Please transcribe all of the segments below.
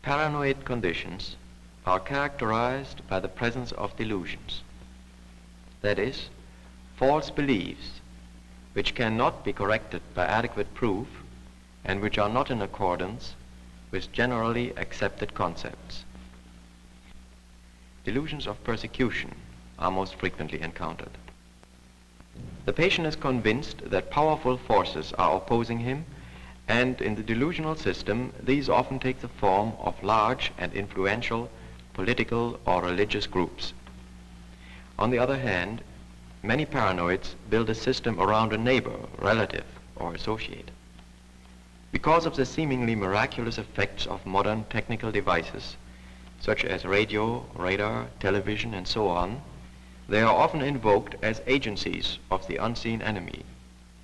Paranoid conditions are characterized by the presence of delusions, that is, false beliefs which cannot be corrected by adequate proof and which are not in accordance with generally accepted concepts. Delusions of persecution are most frequently encountered. The patient is convinced that powerful forces are opposing him, and in the delusional system, these often take the form of large and influential political or religious groups. On the other hand, many paranoids build a system around a neighbor, relative, or associate. Because of the seemingly miraculous effects of modern technical devices, such as radio, radar, television, and so on, they are often invoked as agencies of the unseen enemy,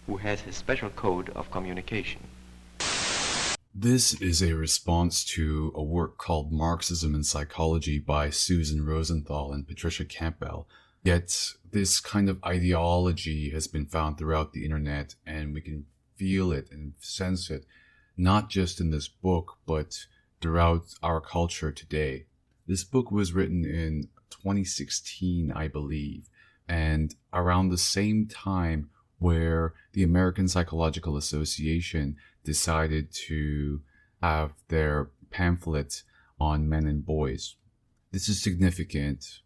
who has his special code of communication. This is a response to a work called Marxism and Psychology by Susan Rosenthal and Patricia Campbell. Yet this kind of ideology has been found throughout the internet, and we can feel it and sense it, not just in this book, but throughout our culture today. This book was written in 2016, I believe, and around the same time where the American Psychological Association decided to have their pamphlet on men and boys. This is significant.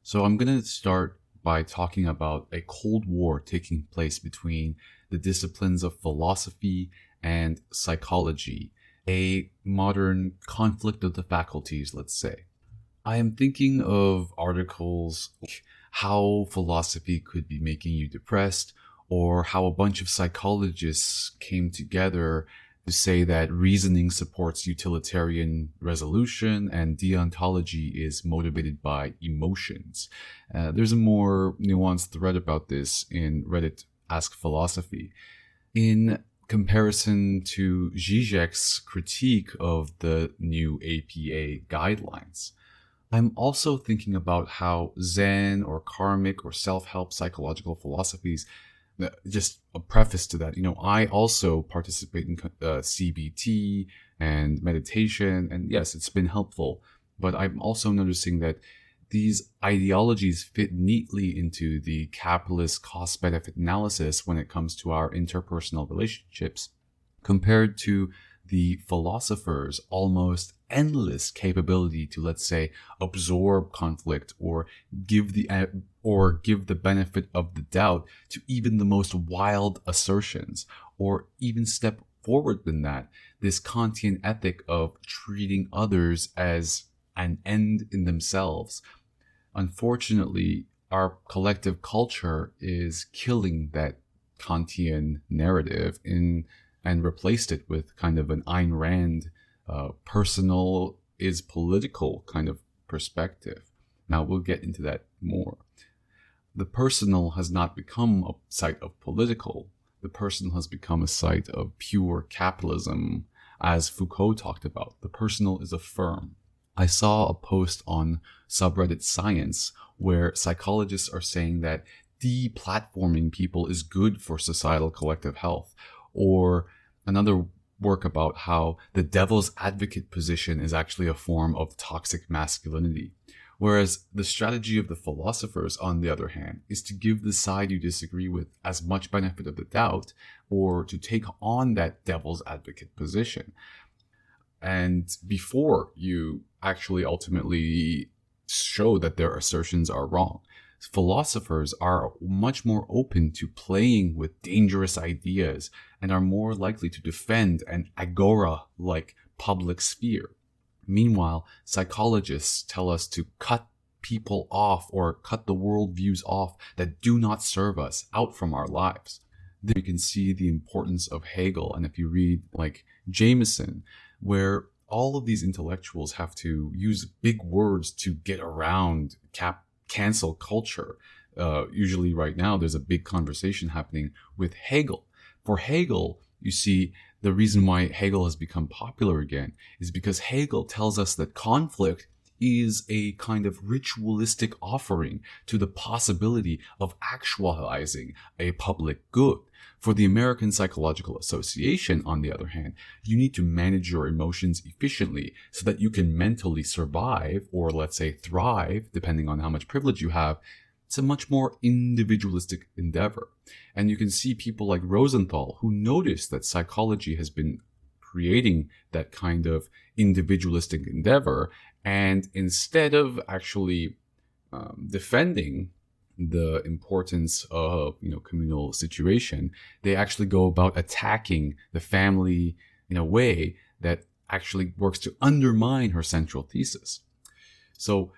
So I'm going to start by talking about a Cold War taking place between the disciplines of philosophy and psychology, a modern conflict of the faculties, let's say. I am thinking of articles like how philosophy could be making you depressed, or how a bunch of psychologists came together to say that reasoning supports utilitarian resolution and deontology is motivated by emotions. There's a more nuanced thread about this in Reddit Ask Philosophy. In comparison to Zizek's critique of the new APA guidelines, I'm also thinking about how Zen or karmic or self-help psychological philosophies, just a preface to that, I also participate in CBT and meditation, and yes, it's been helpful, but I'm also noticing that these ideologies fit neatly into the capitalist cost-benefit analysis when it comes to our interpersonal relationships, compared to the philosophers' almost endless capability to, let's say, absorb conflict or give the benefit of the doubt to even the most wild assertions, or even step forward than that, this Kantian ethic of treating others as an end in themselves. Unfortunately, our collective culture is killing that Kantian narrative and replaced it with kind of an Ayn Rand personal is political kind of perspective. Now we'll get into that more. The personal has not become a site of political. The personal has become a site of pure capitalism, as Foucault talked about. The personal is a firm. I saw a post on subreddit Science where psychologists are saying that deplatforming people is good for societal collective health, or another work about how the devil's advocate position is actually a form of toxic masculinity. Whereas the strategy of the philosophers, on the other hand, is to give the side you disagree with as much benefit of the doubt, or to take on that devil's advocate position. And before you actually ultimately show that their assertions are wrong, philosophers are much more open to playing with dangerous ideas and are more likely to defend an agora-like public sphere. Meanwhile, psychologists tell us to cut people off or cut the worldviews off that do not serve us out from our lives. Then we can see the importance of Hegel, and if you read like Jameson, where all of these intellectuals have to use big words to get around cancel culture. Usually right now there's a big conversation happening with Hegel. For Hegel, you see, the reason why Hegel has become popular again is because Hegel tells us that conflict is a kind of ritualistic offering to the possibility of actualizing a public good. For the American Psychological Association, on the other hand, you need to manage your emotions efficiently so that you can mentally survive, or let's say thrive, depending on how much privilege you have. It's a much more individualistic endeavor. And you can see people like Rosenthal who notice that psychology has been creating that kind of individualistic endeavor, and instead of actually defending the importance of communal situation, they actually go about attacking the family in a way that actually works to undermine her central thesis. So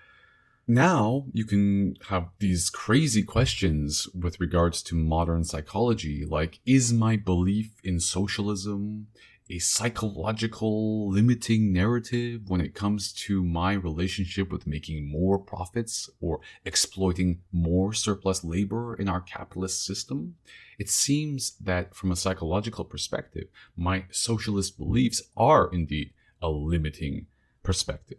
now you can have these crazy questions with regards to modern psychology, like, is my belief in socialism a psychological limiting narrative when it comes to my relationship with making more profits or exploiting more surplus labor in our capitalist system? It seems that from a psychological perspective, my socialist beliefs are indeed a limiting perspective.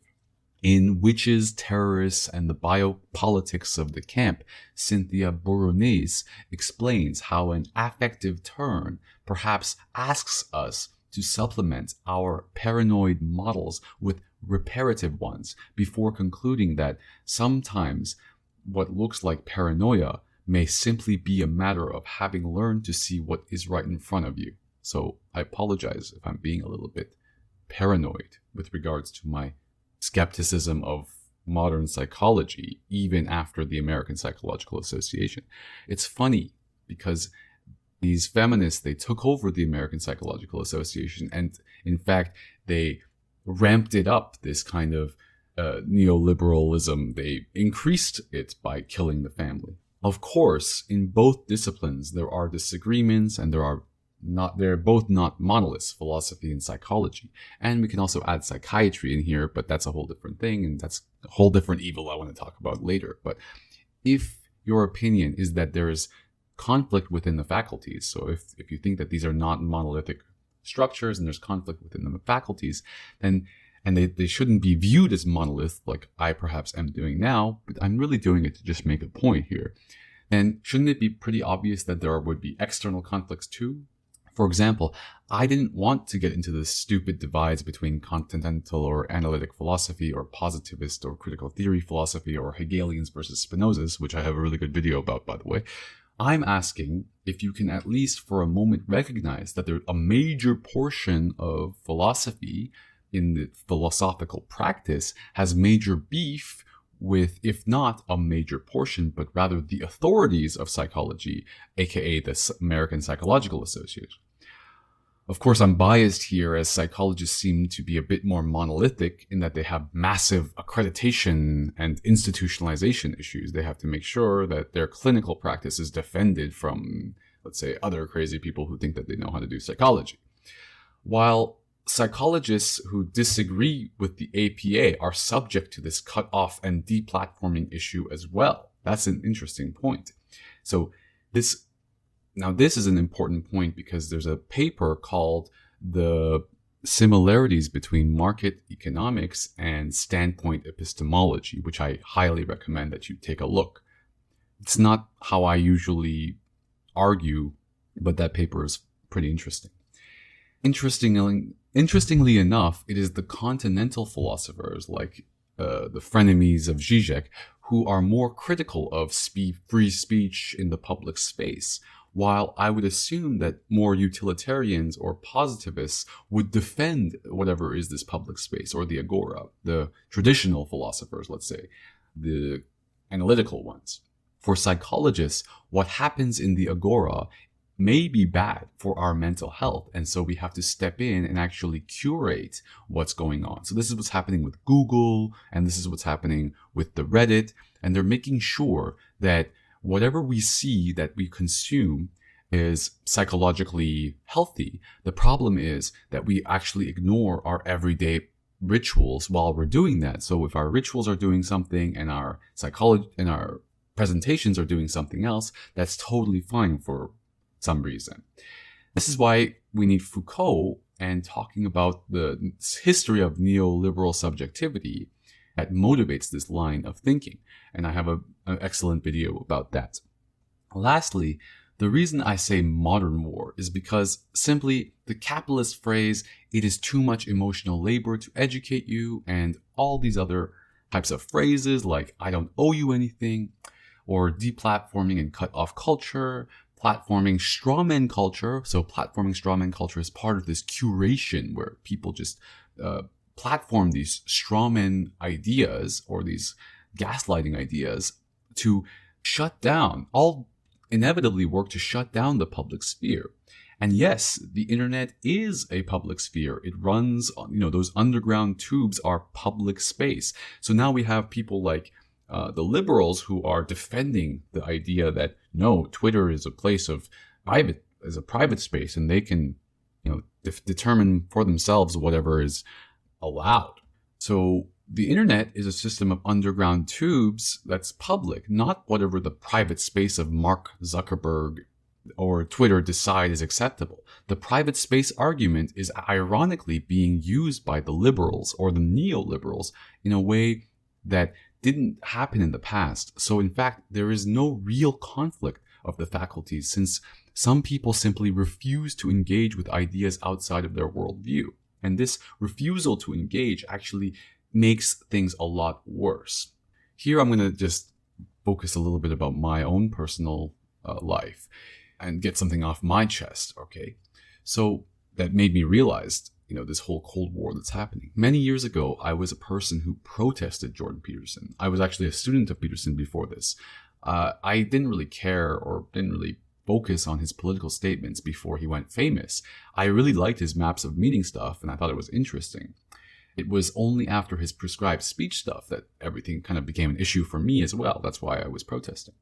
In Witches, Terrorists, and the Biopolitics of the Camp, Cynthia Barounis explains how an affective turn perhaps asks us to supplement our paranoid models with reparative ones before concluding that sometimes what looks like paranoia may simply be a matter of having learned to see what is right in front of you. So I apologize if I'm being a little bit paranoid with regards to my skepticism of modern psychology, even after the American Psychological Association. It's funny because these feminists, they took over the American Psychological Association, and in fact, they ramped it up, this kind of neoliberalism. They increased it by killing the family. Of course, in both disciplines, there are disagreements, and they're both not monoliths, philosophy and psychology. And we can also add psychiatry in here, but that's a whole different thing, and that's a whole different evil I want to talk about later. But if your opinion is that there is conflict within the faculties, so if you think that these are not monolithic structures and there's conflict within the faculties, then and they shouldn't be viewed as monolith like I perhaps am doing now, but I'm really doing it to just make a point here, then shouldn't it be pretty obvious that there would be external conflicts too? For example, I didn't want to get into the stupid divides between continental or analytic philosophy or positivist or critical theory philosophy or Hegelians versus Spinozas, which I have a really good video about, by the way. I'm asking if you can at least for a moment recognize that a major portion of philosophy in the philosophical practice has major beef with, if not a major portion, but rather the authorities of psychology, aka the American Psychological Association. Of course, I'm biased here, as psychologists seem to be a bit more monolithic in that they have massive accreditation and institutionalization issues. They have to make sure that their clinical practice is defended from, let's say, other crazy people who think that they know how to do psychology. While psychologists who disagree with the APA are subject to this cut-off and deplatforming issue as well. That's an interesting point. So this is an important point because there's a paper called The Similarities Between Market Economics and Standpoint Epistemology, which I highly recommend that you take a look. It's not how I usually argue, but that paper is pretty interesting. Interestingly enough, it is the continental philosophers like the frenemies of Zizek who are more critical of free speech in the public space, while I would assume that more utilitarians or positivists would defend whatever is this public space or the agora, the traditional philosophers, let's say, the analytical ones. For psychologists, what happens in the agora may be bad for our mental health, and so we have to step in and actually curate what's going on. So this is what's happening with Google, and this is what's happening with the Reddit, and they're making sure that whatever we see that we consume is psychologically healthy. The problem is that we actually ignore our everyday rituals while we're doing that. So if our rituals are doing something and our psychology and our presentations are doing something else, that's totally fine for some reason. This is why we need Foucault and talking about the history of neoliberal subjectivity that motivates this line of thinking. And I have an excellent video about that. Lastly, the reason I say modern war is because simply the capitalist phrase, it is too much emotional labor to educate you, and all these other types of phrases like I don't owe you anything, or deplatforming and cut off culture, platforming strawman culture. So platforming strawman culture is part of this curation where people just platform these strawman ideas or these gaslighting ideas to shut down, all inevitably work to shut down the public sphere. And yes, the internet is a public sphere. It runs on, those underground tubes are public space. So now we have people like the liberals who are defending the idea that no, Twitter is a place of private space, and they can, determine for themselves whatever is allowed. So the internet is a system of underground tubes that's public, not whatever the private space of Mark Zuckerberg or Twitter decide is acceptable. The private space argument is ironically being used by the liberals or the neoliberals in a way that didn't happen in the past. So in fact, there is no real conflict of the faculties, since some people simply refuse to engage with ideas outside of their worldview. And this refusal to engage actually makes things a lot worse. Here I'm going to just focus a little bit about my own personal life and get something off my chest, okay? So that made me realize, this whole Cold War that's happening. Many years ago, I was a person who protested Jordan Peterson. I was actually a student of Peterson before this. I didn't really care or didn't really focus on his political statements before he went famous. I really liked his maps of meaning stuff, and I thought it was interesting. It was only after his prescribed speech stuff that everything kind of became an issue for me as well. That's why I was protesting.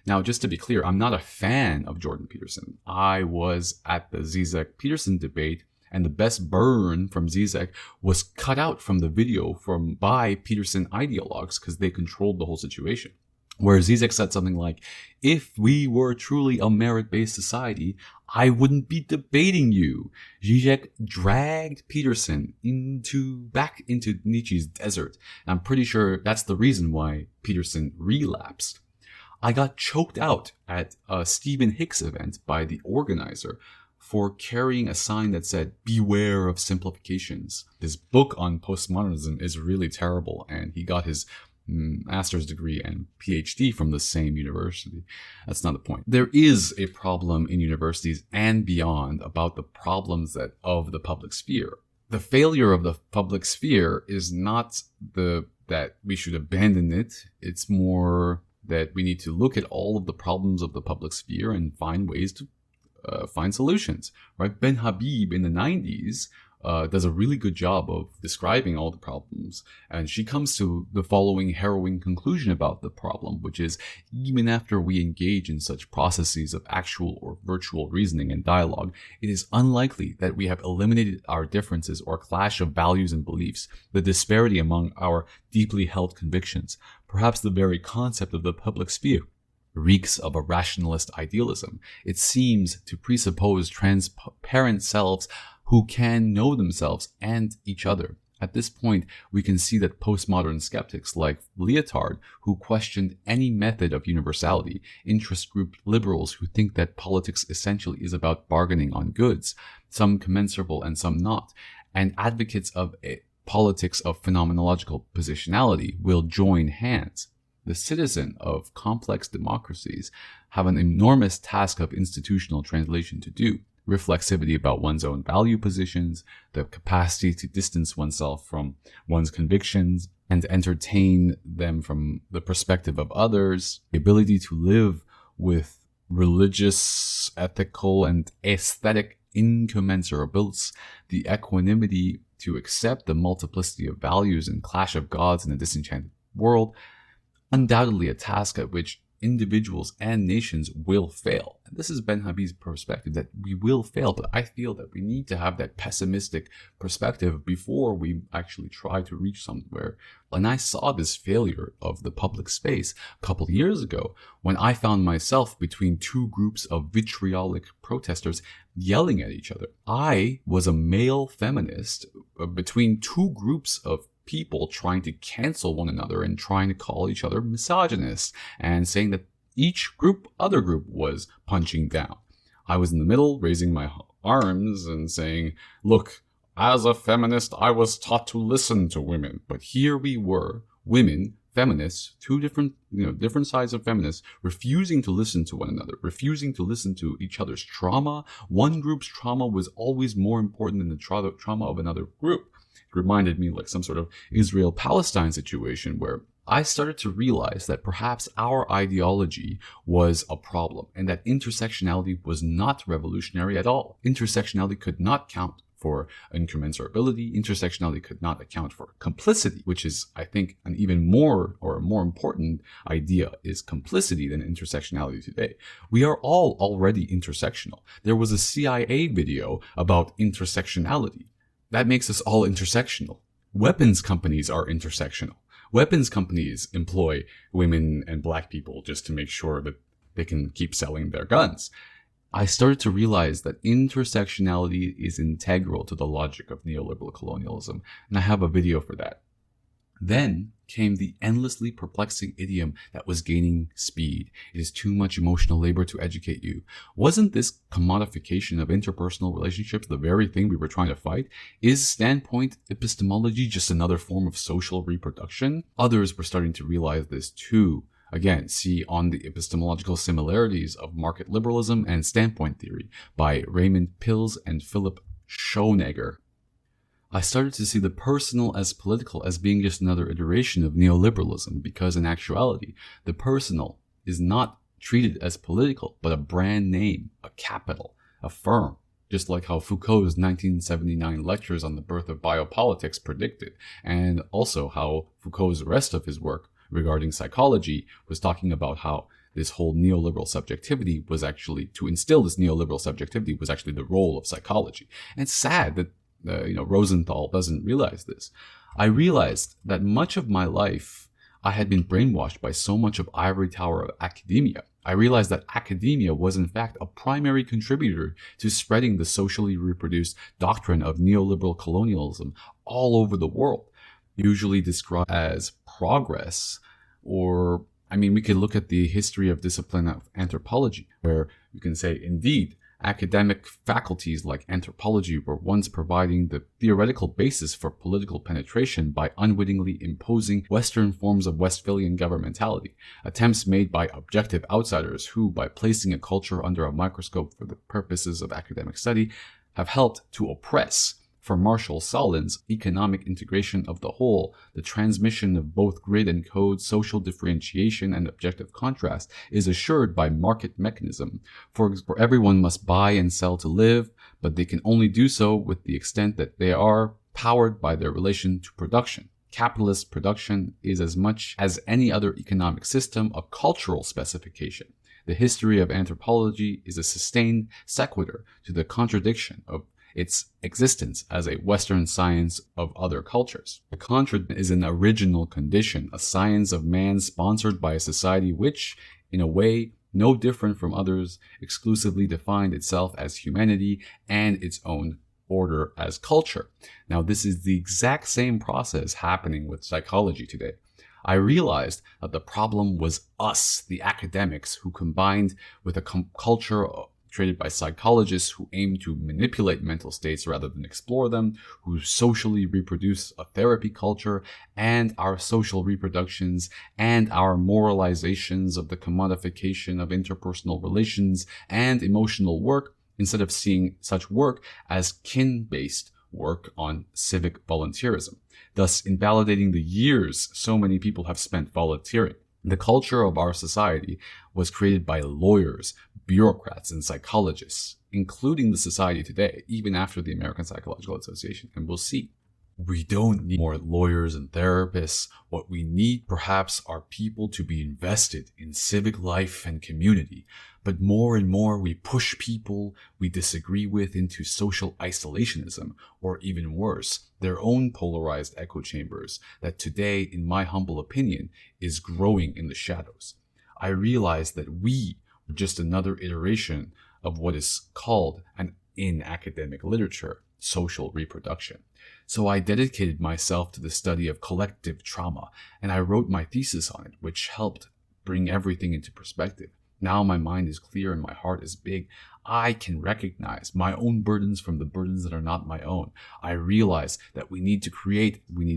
Now, just to be clear, I'm not a fan of Jordan Peterson. I was at the Zizek Peterson debate, and the best burn from Zizek was cut out from the video by Peterson ideologues because they controlled the whole situation. Where Zizek said something like, if we were truly a merit-based society, I wouldn't be debating you. Zizek dragged Peterson back into Nietzsche's desert. And I'm pretty sure that's the reason why Peterson relapsed. I got choked out at a Stephen Hicks event by the organizer for carrying a sign that said, beware of simplifications. His book on postmodernism is really terrible, and he got his master's degree and PhD from the same university. That's not the point. There is a problem in universities and beyond about the problems of the public sphere. The failure of the public sphere is not that we should abandon it. It's more that we need to look at all of the problems of the public sphere and find ways to find solutions, right? Ben Habib in the 90s does a really good job of describing all the problems. And she comes to the following harrowing conclusion about the problem, which is even after we engage in such processes of actual or virtual reasoning and dialogue, it is unlikely that we have eliminated our differences or clash of values and beliefs, the disparity among our deeply held convictions. Perhaps the very concept of the public sphere reeks of a rationalist idealism. It seems to presuppose transparent selves who can know themselves and each other. At this point, we can see that postmodern skeptics like Lyotard, who questioned any method of universality, interest group liberals who think that politics essentially is about bargaining on goods, some commensurable and some not, and advocates of a politics of phenomenological positionality will join hands. The citizen of complex democracies have an enormous task of institutional translation to do. Reflexivity about one's own value positions, the capacity to distance oneself from one's convictions and entertain them from the perspective of others, the ability to live with religious, ethical, and aesthetic incommensurables, the equanimity to accept the multiplicity of values and clash of gods in a disenchanted world, undoubtedly a task at which individuals and nations will fail. And this is Ben Habib's perspective, that we will fail, but I feel that we need to have that pessimistic perspective before we actually try to reach somewhere. And I saw this failure of the public space a couple of years ago when I found myself between two groups of vitriolic protesters yelling at each other. I was a male feminist between two groups of people trying to cancel one another and trying to call each other misogynists and saying that other group was punching down. I was in the middle, raising my arms and saying, look, as a feminist, I was taught to listen to women. But here we were, women, feminists, two different sides of feminists, refusing to listen to one another, refusing to listen to each other's trauma. One group's trauma was always more important than the trauma of another group. It reminded me like some sort of Israel-Palestine situation where I started to realize that perhaps our ideology was a problem and that intersectionality was not revolutionary at all. Intersectionality could not count for incommensurability. Intersectionality could not account for complicity, which is, I think, an even more or a more important idea is complicity than intersectionality today. We are all already intersectional. There was a CIA video about intersectionality. That makes us all intersectional. Weapons companies are intersectional. Weapons companies employ women and black people just to make sure that they can keep selling their guns. I started to realize that intersectionality is integral to the logic of neoliberal colonialism, and I have a video for that. Then came the endlessly perplexing idiom that was gaining speed. It is too much emotional labor to educate you. Wasn't this commodification of interpersonal relationships the very thing we were trying to fight? Is standpoint epistemology just another form of social reproduction? Others were starting to realize this too. Again, see on the epistemological similarities of market liberalism and standpoint theory by Raymond Pills and Philip Schonegger. I started to see the personal as political as being just another iteration of neoliberalism because in actuality, the personal is not treated as political, but a brand name, a capital, a firm, just like how Foucault's 1979 lectures on the birth of biopolitics predicted, and also how Foucault's rest of his work regarding psychology was talking about how this whole neoliberal subjectivity was actually, to instill this neoliberal subjectivity was actually the role of psychology. And it's sad that Rosenthal doesn't realize this. I realized that much of my life I had been brainwashed by so much of ivory tower of academia. I realized that academia was in fact a primary contributor to spreading the socially reproduced doctrine of neoliberal colonialism all over the world, usually described as progress, or we could look at the history of discipline of anthropology, where you can say, indeed, academic faculties like anthropology were once providing the theoretical basis for political penetration by unwittingly imposing Western forms of Westphalian governmentality, attempts made by objective outsiders who, by placing a culture under a microscope for the purposes of academic study, have helped to oppress. For Marshall Sahlins, economic integration of the whole, the transmission of both grid and code, social differentiation, and objective contrast is assured by market mechanism. For everyone must buy and sell to live, but they can only do so with the extent that they are powered by their relation to production. Capitalist production is as much as any other economic system a cultural specification. The history of anthropology is a sustained sequitur to the contradiction of its existence as a Western science of other cultures. The contradiction is an original condition, a science of man sponsored by a society which, in a way no different from others, exclusively defined itself as humanity and its own order as culture. Now, this is the exact same process happening with psychology today. I realized that the problem was us, the academics, who combined with a culture created by psychologists who aim to manipulate mental states rather than explore them, who socially reproduce a therapy culture, and our social reproductions and our moralizations of the commodification of interpersonal relations and emotional work, instead of seeing such work as kin-based work on civic volunteerism, thus invalidating the years so many people have spent volunteering. The culture of our society was created by lawyers, bureaucrats, and psychologists, including the society today, even after the American Psychological Association. And we'll see. We don't need more lawyers and therapists. What we need, perhaps, are people to be invested in civic life and community. But more and more we push people we disagree with into social isolationism, or even worse, their own polarized echo chambers that today, in my humble opinion, is growing in the shadows. I realize that we are just another iteration of what is called, in academic literature, social reproduction. So I dedicated myself to the study of collective trauma, and I wrote my thesis on it, which helped bring everything into perspective. Now my mind is clear and my heart is big. I can recognize my own burdens from the burdens that are not my own. I realize that we need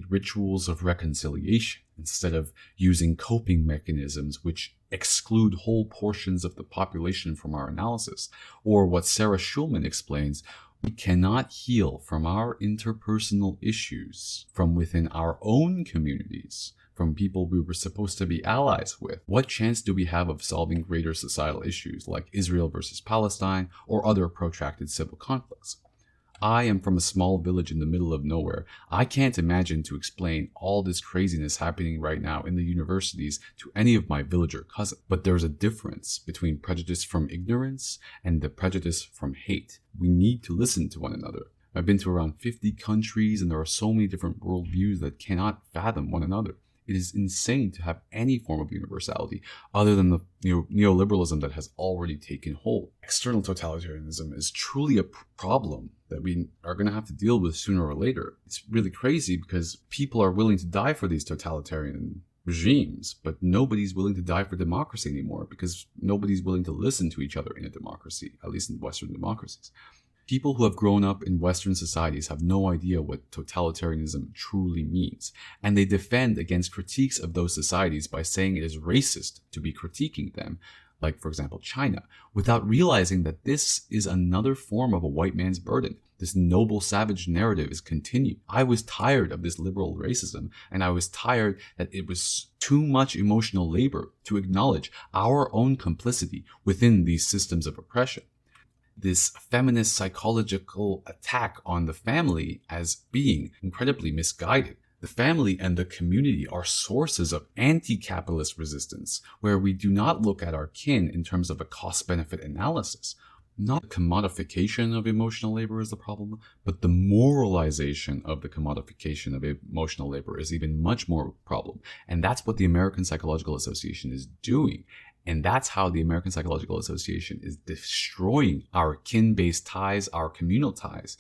rituals of reconciliation instead of using coping mechanisms which exclude whole portions of the population from our analysis. Or what Sarah Schulman explains, we cannot heal from our interpersonal issues from within our own communities, from people we were supposed to be allies with. What chance do we have of solving greater societal issues like Israel versus Palestine or other protracted civil conflicts? I am from a small village in the middle of nowhere. I can't imagine to explain all this craziness happening right now in the universities to any of my villager cousins. But there's a difference between prejudice from ignorance and the prejudice from hate. We need to listen to one another. I've been to around 50 countries and there are so many different worldviews that cannot fathom one another. It is insane to have any form of universality other than the neoliberalism that has already taken hold. External totalitarianism is truly a problem that we are going to have to deal with sooner or later. It's really crazy because people are willing to die for these totalitarian regimes, but nobody's willing to die for democracy anymore because nobody's willing to listen to each other in a democracy, at least in Western democracies. People who have grown up in Western societies have no idea what totalitarianism truly means, and they defend against critiques of those societies by saying it is racist to be critiquing them, like, for example, China, without realizing that this is another form of a white man's burden. This noble savage narrative is continued. I was tired of this liberal racism, and I was tired that it was too much emotional labor to acknowledge our own complicity within these systems of oppression. This feminist psychological attack on the family as being incredibly misguided. The family and the community are sources of anti-capitalist resistance, where we do not look at our kin in terms of a cost-benefit analysis. Not the commodification of emotional labor is the problem, but the moralization of the commodification of emotional labor is even much more a problem. And that's what the American Psychological Association is doing. And that's how the American Psychological Association is destroying our kin-based ties, our communal ties.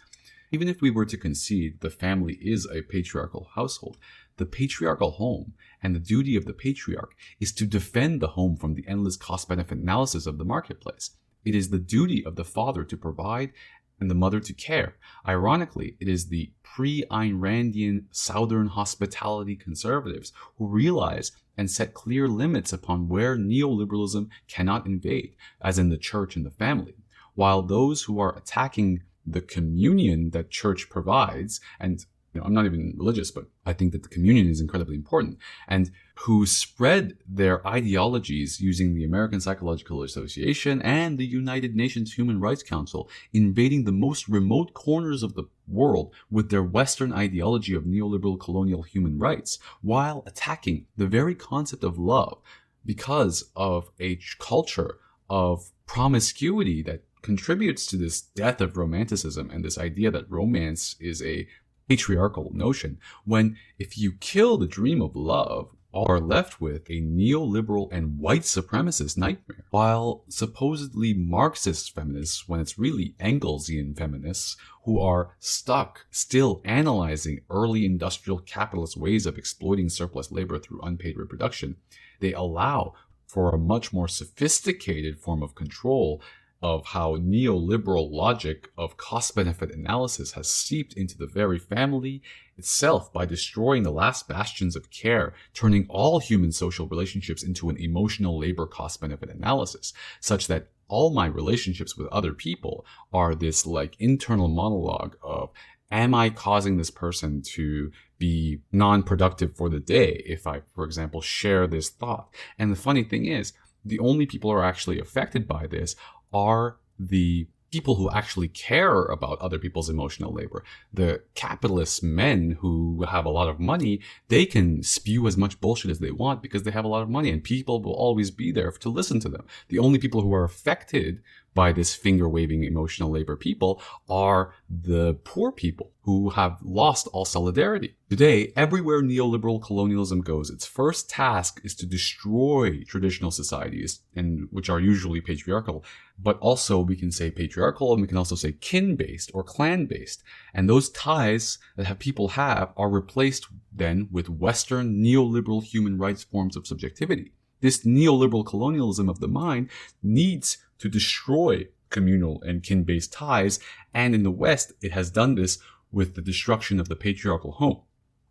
Even if we were to concede the family is a patriarchal household, the patriarchal home and the duty of the patriarch is to defend the home from the endless cost-benefit analysis of the marketplace. It is the duty of the father to provide and the mother to care. Ironically, it is the pre-Ayn Randian Southern hospitality conservatives who realize and set clear limits upon where neoliberalism cannot invade, as in the church and the family, while those who are attacking the communion that church provides, and I'm not even religious, but I think that the communion is incredibly important, and who spread their ideologies using the American Psychological Association and the United Nations Human Rights Council, invading the most remote corners of the world with their Western ideology of neoliberal colonial human rights, while attacking the very concept of love because of a culture of promiscuity that contributes to this death of romanticism and this idea that romance is a patriarchal notion, when if you kill the dream of love, are left with a neoliberal and white supremacist nightmare. While supposedly Marxist feminists, when it's really Engelsian feminists, who are stuck still analyzing early industrial capitalist ways of exploiting surplus labor through unpaid reproduction, they allow for a much more sophisticated form of control of how neoliberal logic of cost-benefit analysis has seeped into the very family itself by destroying the last bastions of care, turning all human social relationships into an emotional labor cost-benefit analysis, such that all my relationships with other people are this like internal monologue of, am I causing this person to be non-productive for the day if I, for example, share this thought? And the funny thing is, the only people who are actually affected by this are the people who actually care about other people's emotional labor. The capitalist men who have a lot of money, they can spew as much bullshit as they want because they have a lot of money and people will always be there to listen to them. The only people who are affected by this finger-waving emotional labor people are the poor people who have lost all solidarity. Today, everywhere neoliberal colonialism goes, its first task is to destroy traditional societies, and which are usually patriarchal, but also we can say patriarchal, and we can also say kin-based or clan-based. And those ties that people have are replaced then with Western neoliberal human rights forms of subjectivity. This neoliberal colonialism of the mind needs to destroy communal and kin-based ties, and in the West, it has done this with the destruction of the patriarchal home.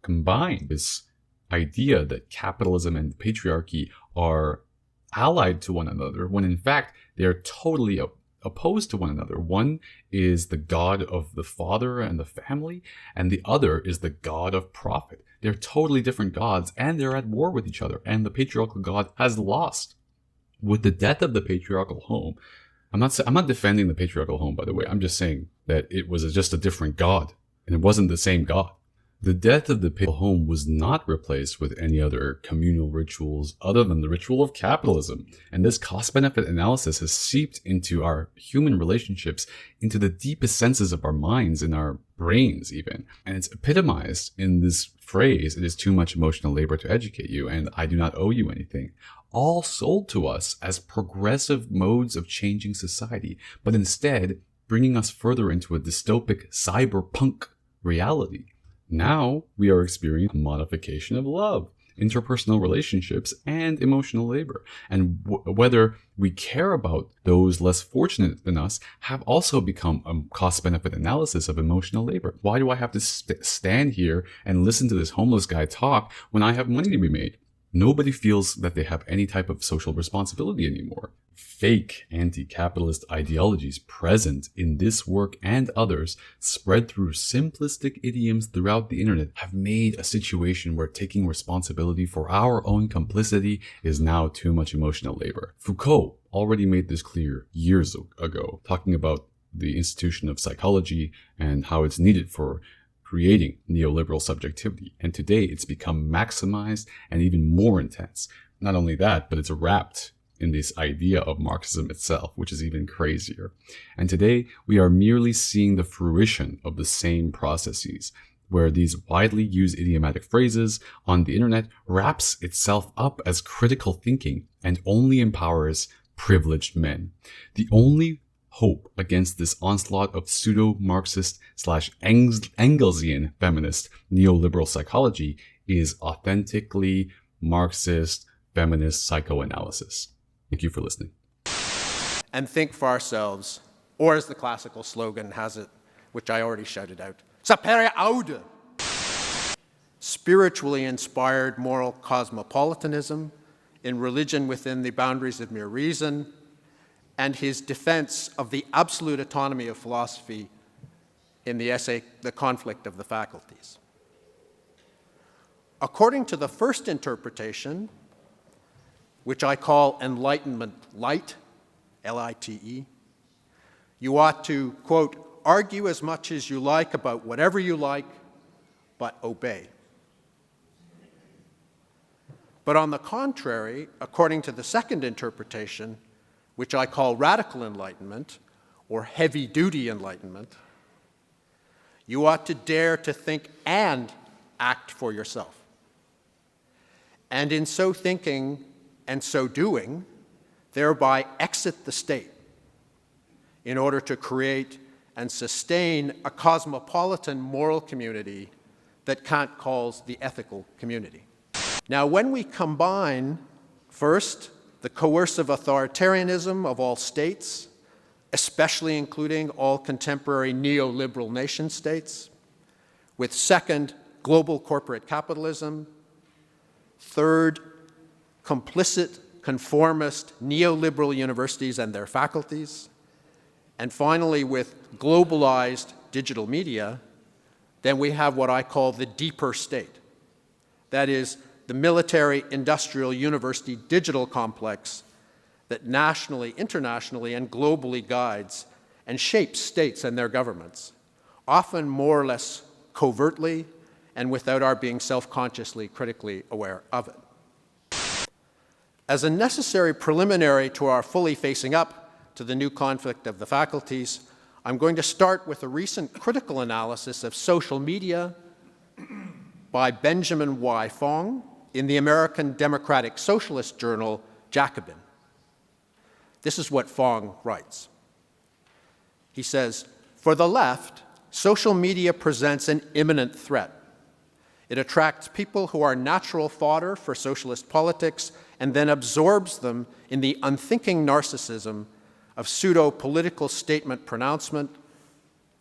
Combine this idea that capitalism and patriarchy are allied to one another, when in fact they are totally opposed to one another. One is the god of the father and the family, and the other is the god of profit. They're totally different gods, and they're at war with each other, and the patriarchal god has lost. With the death of the patriarchal home, I'm not defending the patriarchal home, by the way. I'm just saying that it was just a different god, and it wasn't the same god. The death of the patriarchal home was not replaced with any other communal rituals other than the ritual of capitalism. And this cost-benefit analysis has seeped into our human relationships, into the deepest senses of our minds, in our brains even. And it's epitomized in this phrase, "It is too much emotional labor to educate you, and I do not owe you anything." All sold to us as progressive modes of changing society, but instead bringing us further into a dystopic cyberpunk reality. Now we are experiencing a modification of love, interpersonal relationships, and emotional labor. And whether we care about those less fortunate than us have also become a cost-benefit analysis of emotional labor. Why do I have to stand here and listen to this homeless guy talk when I have money to be made? Nobody feels that they have any type of social responsibility anymore. Fake anti-capitalist ideologies present in this work and others, spread through simplistic idioms throughout the internet, have made a situation where taking responsibility for our own complicity is now too much emotional labor. Foucault already made this clear years ago, talking about the institution of psychology and how it's needed for creating neoliberal subjectivity. And today it's become maximized and even more intense. Not only that, but it's wrapped in this idea of Marxism itself, which is even crazier. And today we are merely seeing the fruition of the same processes, where these widely used idiomatic phrases on the internet wraps itself up as critical thinking and only empowers privileged men. The only hope against this onslaught of pseudo-Marxist / Engelsian feminist neoliberal psychology is authentically Marxist feminist psychoanalysis. Thank you for listening. And think for ourselves, or as the classical slogan has it, which I already shouted out, sapere aude. Spiritually inspired moral cosmopolitanism in religion within the boundaries of mere reason, and his defense of the absolute autonomy of philosophy in the essay, The Conflict of the Faculties. According to the first interpretation, which I call Enlightenment Light, L-I-T-E, you ought to, quote, argue as much as you like about whatever you like, but obey. But on the contrary, according to the second interpretation, which I call radical enlightenment, or heavy-duty enlightenment, you ought to dare to think and act for yourself. And in so thinking and so doing, thereby exit the state in order to create and sustain a cosmopolitan moral community that Kant calls the ethical community. Now, when we combine, first, the coercive authoritarianism of all states, especially including all contemporary neoliberal nation states, with second, global corporate capitalism, third, complicit, conformist neoliberal universities and their faculties, and finally with globalized digital media, then we have what I call the deeper state. That is, the military, industrial, university, digital complex that nationally, internationally, and globally guides and shapes states and their governments, often more or less covertly and without our being self-consciously critically aware of it. As a necessary preliminary to our fully facing up to the new conflict of the faculties, I'm going to start with a recent critical analysis of social media by Benjamin Y. Fong in the American Democratic Socialist journal, Jacobin. This is what Fong writes. He says, "For the left, social media presents an imminent threat. It attracts people who are natural fodder for socialist politics and then absorbs them in the unthinking narcissism of pseudo-political statement pronouncement,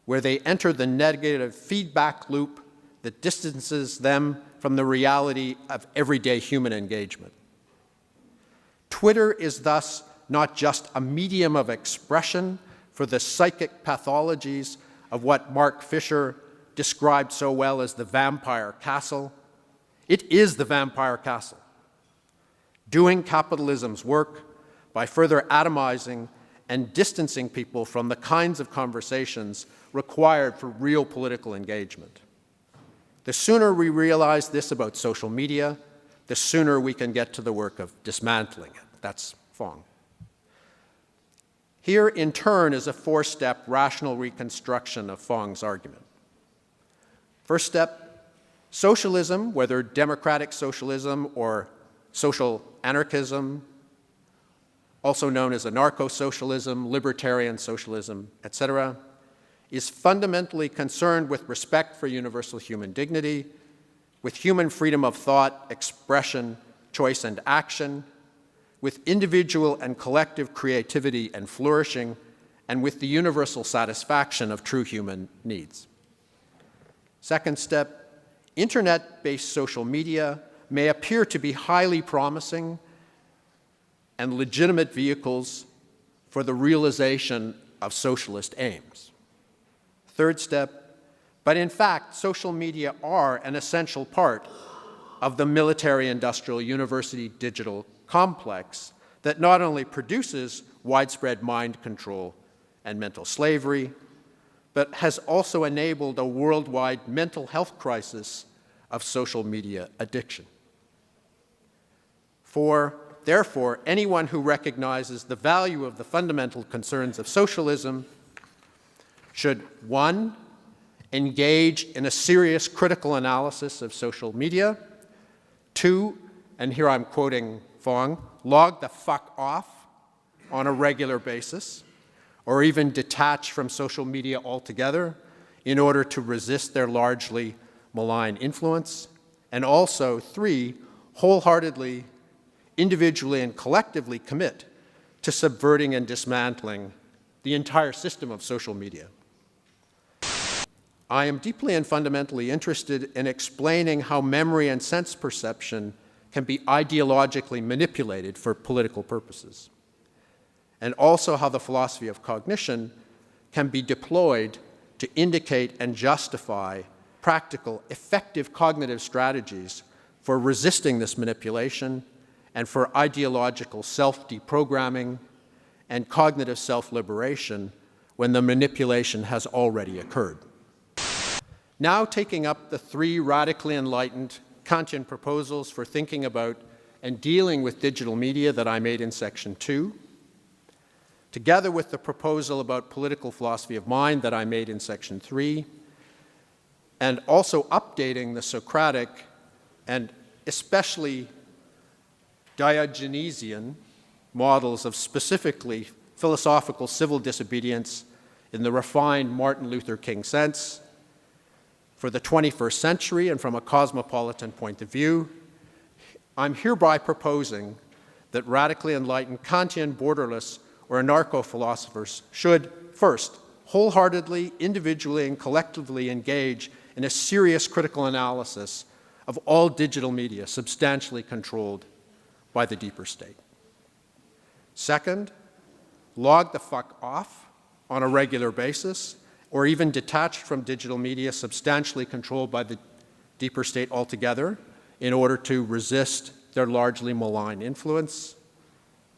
where they enter the negative feedback loop that distances them from the reality of everyday human engagement. Twitter is thus not just a medium of expression for the psychic pathologies of what Mark Fisher described so well as the vampire castle. It is the vampire castle, doing capitalism's work by further atomizing and distancing people from the kinds of conversations required for real political engagement. The sooner we realize this about social media, the sooner we can get to the work of dismantling it." That's Fong. Here, in turn, is a four-step rational reconstruction of Fong's argument. First step, socialism, whether democratic socialism or social anarchism, also known as anarcho-socialism, libertarian socialism, etc., is fundamentally concerned with respect for universal human dignity, with human freedom of thought, expression, choice, and action, with individual and collective creativity and flourishing, and with the universal satisfaction of true human needs. Second step, internet-based social media may appear to be highly promising and legitimate vehicles for the realization of socialist aims. Third step, but in fact, social media are an essential part of the military-industrial university digital complex that not only produces widespread mind control and mental slavery, but has also enabled a worldwide mental health crisis of social media addiction. Therefore, anyone who recognizes the value of the fundamental concerns of socialism should, 1, engage in a serious critical analysis of social media, 2, and here I'm quoting Fong, log the fuck off on a regular basis, or even detach from social media altogether in order to resist their largely malign influence, and also 3, wholeheartedly, individually and collectively commit to subverting and dismantling the entire system of social media. I am deeply and fundamentally interested in explaining how memory and sense perception can be ideologically manipulated for political purposes, and also how the philosophy of cognition can be deployed to indicate and justify practical, effective cognitive strategies for resisting this manipulation and for ideological self-deprogramming and cognitive self-liberation when the manipulation has already occurred. Now taking up the 3 radically enlightened Kantian proposals for thinking about and dealing with digital media that I made in section 2, together with the proposal about political philosophy of mind that I made in section 3, and also updating the Socratic and especially Diogenesian models of specifically philosophical civil disobedience in the refined Martin Luther King sense for the 21st century and from a cosmopolitan point of view, I'm hereby proposing that radically enlightened Kantian borderless or anarcho-philosophers should, first, wholeheartedly, individually, and collectively engage in a serious critical analysis of all digital media substantially controlled by the deeper state. Second, log the fuck off on a regular basis, or even detached from digital media substantially controlled by the deeper state altogether in order to resist their largely malign influence.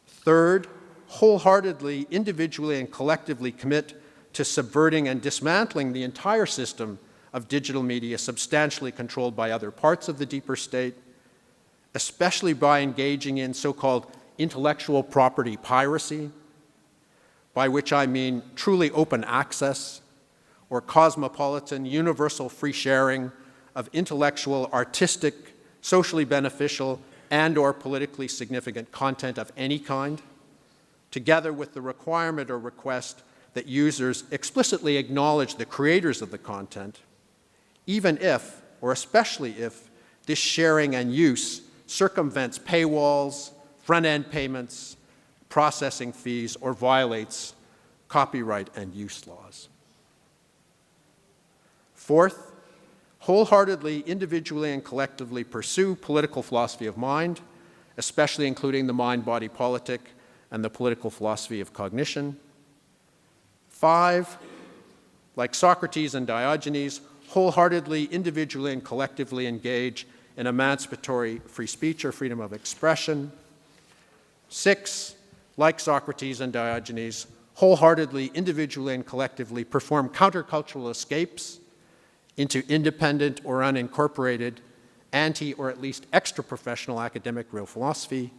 Third, wholeheartedly, individually, and collectively commit to subverting and dismantling the entire system of digital media substantially controlled by other parts of the deeper state, especially by engaging in so-called intellectual property piracy, by which I mean truly open access or cosmopolitan, universal free sharing of intellectual, artistic, socially beneficial, and/or politically significant content of any kind, together with the requirement or request that users explicitly acknowledge the creators of the content, even if, or especially if, this sharing and use circumvents paywalls, front-end payments, processing fees, or violates copyright and use laws. Fourth, wholeheartedly, individually, and collectively pursue political philosophy of mind, especially including the mind-body politic and the political philosophy of cognition. 5, like Socrates and Diogenes, wholeheartedly, individually, and collectively engage in emancipatory free speech or freedom of expression. 6, like Socrates and Diogenes, wholeheartedly, individually, and collectively perform countercultural escapes into independent or unincorporated, anti or at least extra-professional academic real philosophy.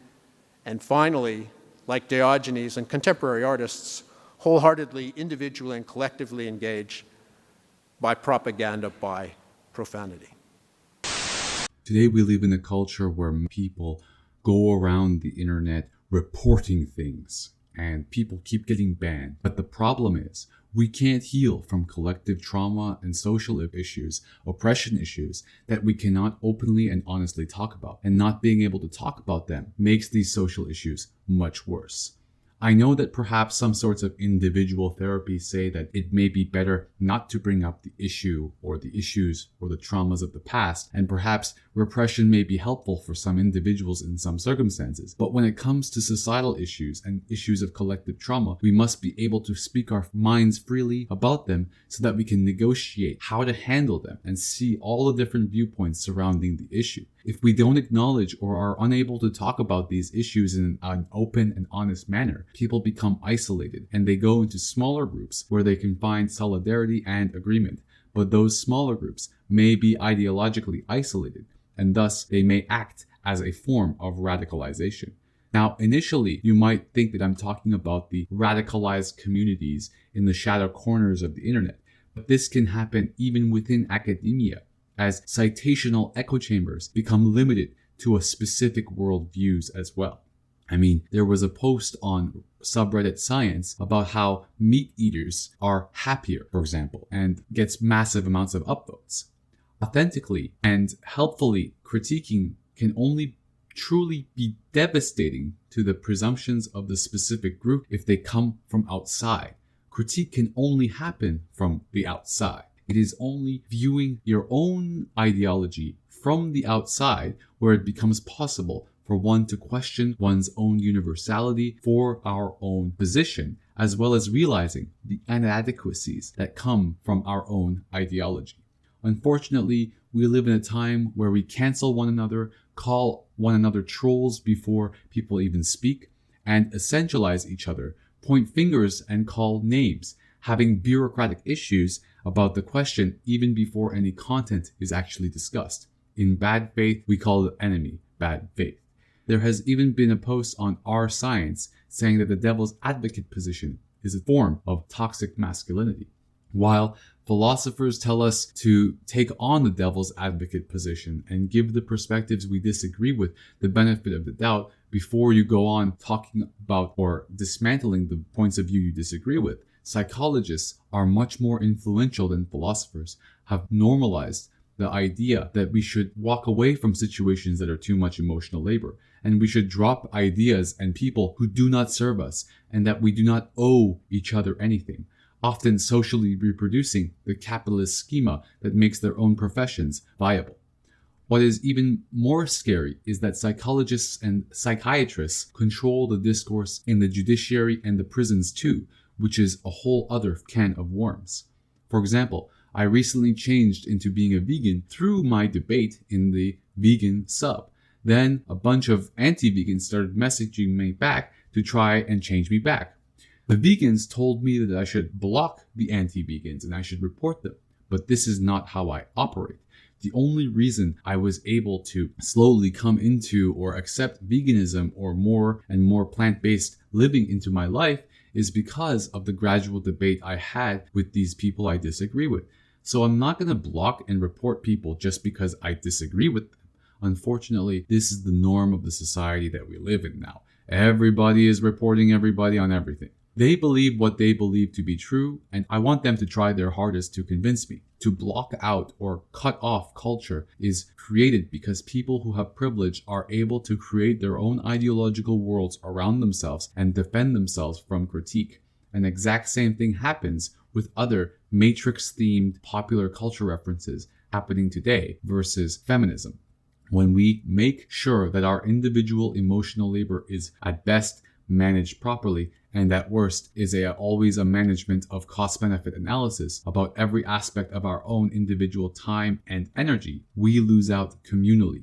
And finally, like Diogenes and contemporary artists, wholeheartedly, individually, and collectively engage by propaganda, by profanity. Today we live in a culture where people go around the internet reporting things and people keep getting banned. But the problem is we can't heal from collective trauma and social issues, oppression issues that we cannot openly and honestly talk about. And not being able to talk about them makes these social issues much worse. I know that perhaps some sorts of individual therapies say that it may be better not to bring up the issue or the issues or the traumas of the past, and perhaps repression may be helpful for some individuals in some circumstances. But when it comes to societal issues and issues of collective trauma, we must be able to speak our minds freely about them so that we can negotiate how to handle them and see all the different viewpoints surrounding the issue. If we don't acknowledge or are unable to talk about these issues in an open and honest manner, people become isolated and they go into smaller groups where they can find solidarity and agreement. But those smaller groups may be ideologically isolated, and thus they may act as a form of radicalization. Now, initially, you might think that I'm talking about the radicalized communities in the shadow corners of the internet, but this can happen even within academia, as citational echo chambers become limited to a specific worldviews as well. I mean, there was a post on subreddit Science about how meat eaters are happier, for example, and gets massive amounts of upvotes. Authentically and helpfully critiquing can only truly be devastating to the presumptions of the specific group if they come from outside. Critique can only happen from the outside. It is only viewing your own ideology from the outside where it becomes possible for one to question one's own universality for our own position, as well as realizing the inadequacies that come from our own ideology. Unfortunately, we live in a time where we cancel one another, call one another trolls before people even speak, and essentialize each other, point fingers and call names, having bureaucratic issues about the question even before any content is actually discussed. In bad faith, we call the enemy bad faith. There has even been a post on R Science saying that the devil's advocate position is a form of toxic masculinity. While philosophers tell us to take on the devil's advocate position and give the perspectives we disagree with the benefit of the doubt before you go on talking about or dismantling the points of view you disagree with, psychologists are much more influential than philosophers, have normalized the idea that we should walk away from situations that are too much emotional labor, and we should drop ideas and people who do not serve us, and that we do not owe each other anything, often socially reproducing the capitalist schema that makes their own professions viable. What is even more scary is that psychologists and psychiatrists control the discourse in the judiciary and the prisons too, which is a whole other can of worms. For example, I recently changed into being a vegan through my debate in the vegan sub. Then a bunch of anti-vegans started messaging me back to try and change me back. The vegans told me that I should block the anti-vegans and I should report them, but this is not how I operate. The only reason I was able to slowly come into or accept veganism or more and more plant-based living into my life is because of the gradual debate I had with these people I disagree with. So I'm not going to block and report people just because I disagree with them. Unfortunately, this is the norm of the society that we live in now. Everybody is reporting everybody on everything. They believe what they believe to be true, and I want them to try their hardest to convince me. To block out or cut off culture is created because people who have privilege are able to create their own ideological worlds around themselves and defend themselves from critique. An exact same thing happens with other matrix-themed popular culture references happening today versus feminism. When we make sure that our individual emotional labor is at best managed properly, and at worst is always a management of cost-benefit analysis about every aspect of our own individual time and energy, we lose out communally.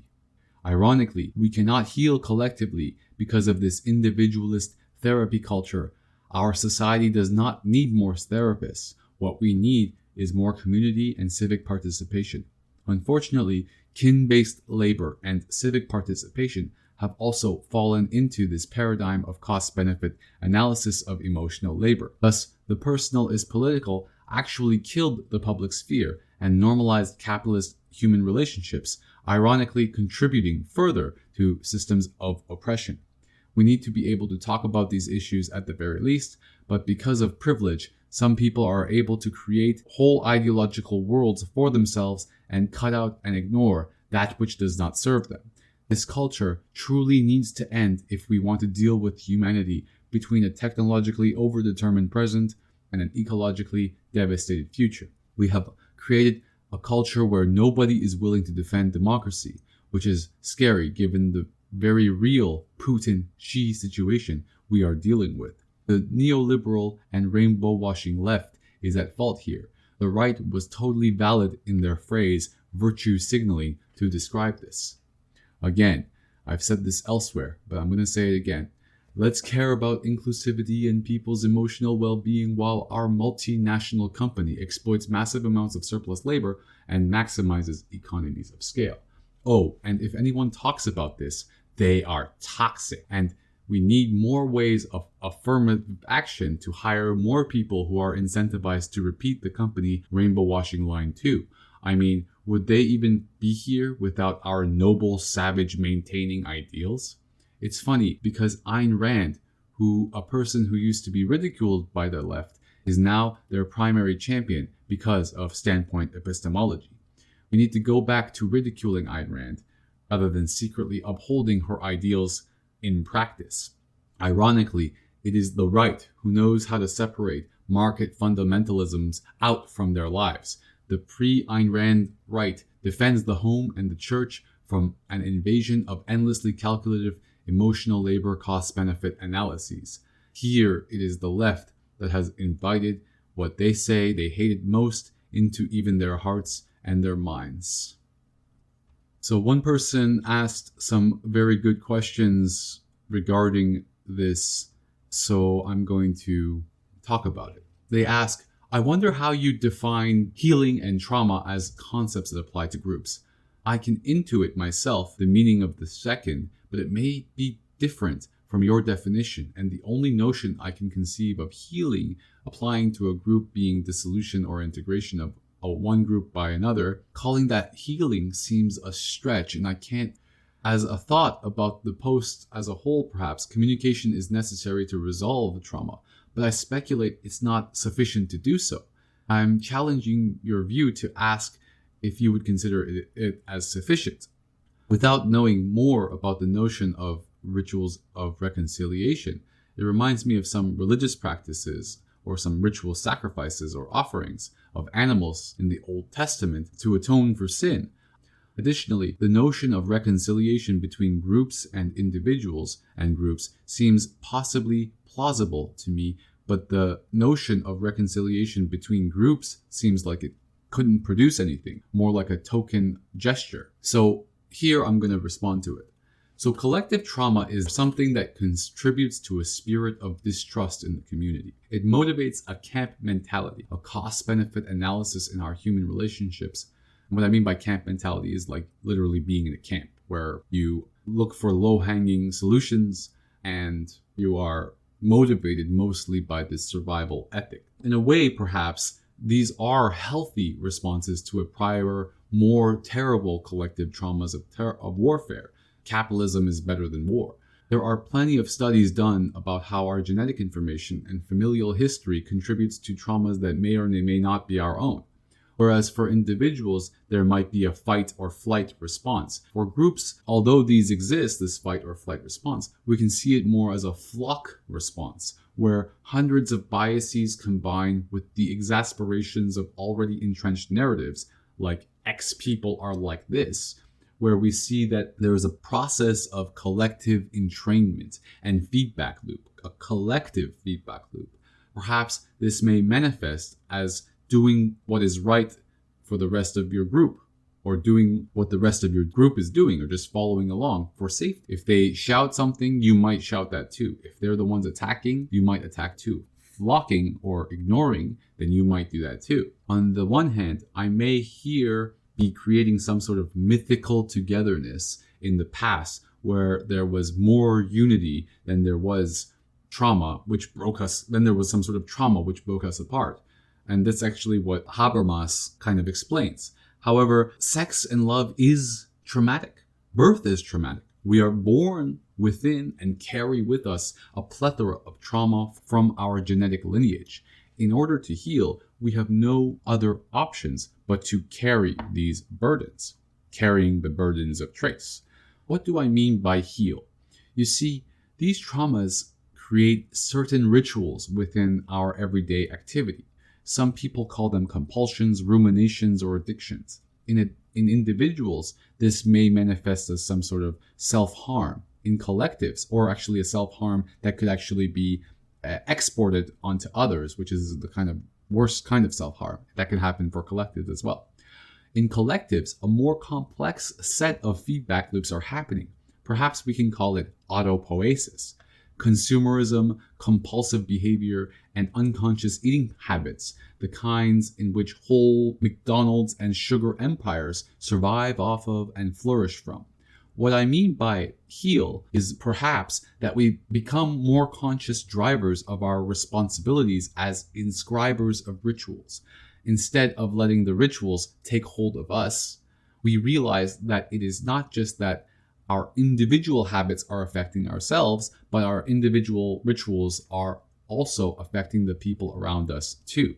Ironically, we cannot heal collectively because of this individualist therapy culture. Our society does not need more therapists. What we need is more community and civic participation. Unfortunately, kin-based labor and civic participation have also fallen into this paradigm of cost-benefit analysis of emotional labor. Thus, the personal is political actually killed the public sphere and normalized capitalist human relationships, ironically contributing further to systems of oppression. We need to be able to talk about these issues at the very least, but because of privilege, some people are able to create whole ideological worlds for themselves and cut out and ignore that which does not serve them. This culture truly needs to end if we want to deal with humanity between a technologically overdetermined present and an ecologically devastated future. We have created a culture where nobody is willing to defend democracy, which is scary given the very real Putin-Xi situation we are dealing with. The neoliberal and rainbow washing left is at fault here. The right was totally valid in their phrase virtue signaling to describe this. Again, I've said this elsewhere, but I'm going to say it again. Let's care about inclusivity and people's emotional well-being while our multinational company exploits massive amounts of surplus labor and maximizes economies of scale. Oh, and if anyone talks about this, they are toxic. And we need more ways of affirmative action to hire more people who are incentivized to repeat the company rainbow washing line too. I mean, would they even be here without our noble, savage, maintaining ideals? It's funny because Ayn Rand, a person who used to be ridiculed by the left, is now their primary champion because of standpoint epistemology. We need to go back to ridiculing Ayn Rand rather than secretly upholding her ideals in practice. Ironically, it is the right who knows how to separate market fundamentalisms out from their lives. The pre-Ayn Rand right defends the home and the church from an invasion of endlessly calculative emotional labor cost-benefit analyses. Here, it is the left that has invited what they say they hated most into even their hearts and their minds. So one person asked some very good questions regarding this, so I'm going to talk about it. They ask, I wonder how you define healing and trauma as concepts that apply to groups. I can intuit myself the meaning of the second, but it may be different from your definition, and the only notion I can conceive of healing applying to a group being dissolution or integration of one group by another. Calling that healing seems a stretch, and I can't. As a thought about the post as a whole, perhaps communication is necessary to resolve the trauma, but I speculate it's not sufficient to do so. I'm challenging your view to ask if you would consider it as sufficient. Without knowing more about the notion of rituals of reconciliation, it reminds me of some religious practices or some ritual sacrifices or offerings of animals in the Old Testament to atone for sin. Additionally, the notion of reconciliation between groups and individuals and groups seems possibly plausible to me, but the notion of reconciliation between groups seems like it couldn't produce anything, more like a token gesture. So here I'm going to respond to it. So collective trauma is something that contributes to a spirit of distrust in the community. It motivates a camp mentality, a cost-benefit analysis in our human relationships. And what I mean by camp mentality is like literally being in a camp where you look for low-hanging solutions and you are motivated mostly by this survival ethic. In a way, perhaps, these are healthy responses to a prior, more terrible collective traumas of warfare. Capitalism is better than war. There are plenty of studies done about how our genetic information and familial history contributes to traumas that may or may not be our own. Whereas for individuals, there might be a fight or flight response. For groups, although these exist, this fight or flight response, we can see it more as a flock response, where hundreds of biases combine with the exasperations of already entrenched narratives, like X people are like this, where we see that there is a process of collective entrainment and feedback loop, a collective feedback loop. Perhaps this may manifest as doing what is right for the rest of your group, or doing what the rest of your group is doing, or just following along for safety. If they shout something, you might shout that too. If they're the ones attacking, you might attack too. Flocking or ignoring, then you might do that too. On the one hand, I may here be creating some sort of mythical togetherness in the past where there was more unity than there was trauma, which broke us, then there was some sort of trauma which broke us apart. And that's actually what Habermas kind of explains. However, sex and love is traumatic. Birth is traumatic. We are born within and carry with us a plethora of trauma from our genetic lineage. In order to heal, we have no other options but to carry these burdens, carrying the burdens of trace. What do I mean by heal? You see, these traumas create certain rituals within our everyday activity. Some people call them compulsions, ruminations, or addictions. In individuals, this may manifest as some sort of self-harm. In collectives, or actually a self-harm that could actually be exported onto others, which is the kind of worst kind of self-harm that can happen for collectives as well. In collectives, a more complex set of feedback loops are happening. Perhaps we can call it autopoiesis. Consumerism, compulsive behavior, and unconscious eating habits, the kinds in which whole McDonald's and sugar empires survive off of and flourish from. What I mean by heal is perhaps that we become more conscious drivers of our responsibilities as inscribers of rituals. Instead of letting the rituals take hold of us, we realize that it is not just that our individual habits are affecting ourselves, but our individual rituals are also affecting the people around us too.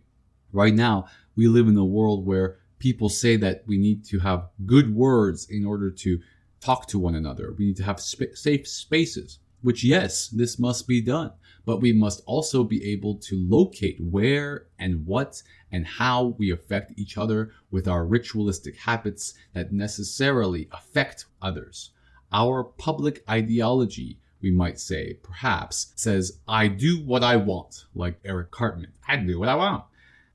Right now, we live in a world where people say that we need to have good words in order to talk to one another. We need to have safe spaces, which yes, this must be done. But we must also be able to locate where and what and how we affect each other with our ritualistic habits that necessarily affect others. Our public ideology, we might say, perhaps, says, I do what I want, like Eric Cartman. I do what I want.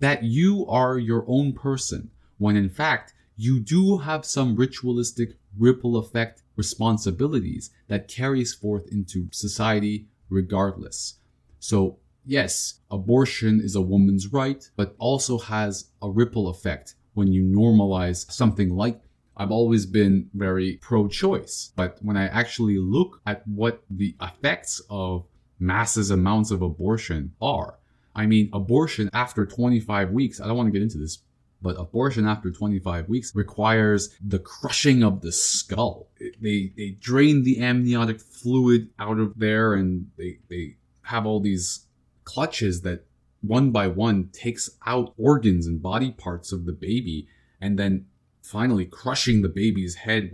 That you are your own person, when in fact, you do have some ritualistic ripple effect responsibilities that carries forth into society regardless. So yes, abortion is a woman's right, but also has a ripple effect when you normalize something like I've always been very pro-choice, but when I actually look at what the effects of massive amounts of abortion are, I mean, abortion after 25 weeks, I don't want to get into this, but abortion after 25 weeks requires the crushing of the skull. They drain the amniotic fluid out of there, and they have all these clutches that one by one takes out organs and body parts of the baby, and then finally crushing the baby's head